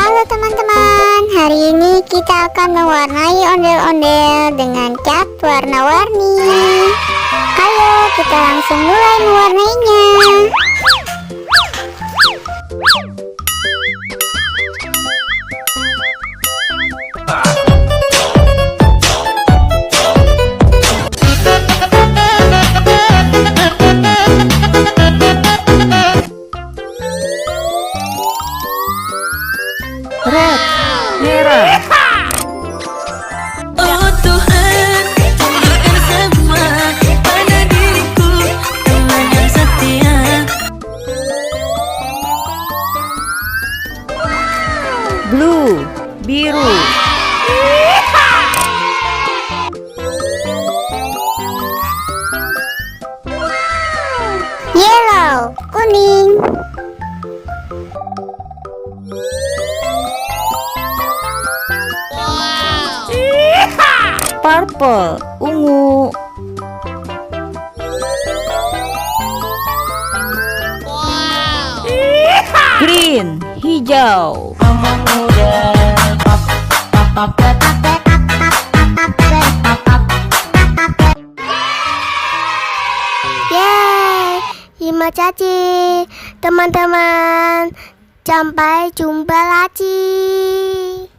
Halo teman-teman, hari ini kita akan mewarnai ondel-ondel dengan cat warna-warni. Ayo kita langsung mulai mewarnainya. Red, merah. Oh Tuhan, tunjukkan semua pada diriku teman yang setia. Blue, biru. Yellow, kuning. Purple, ungu. Green, hijau. Yeay, terima kasih teman-teman. Sampai jumpa lagi.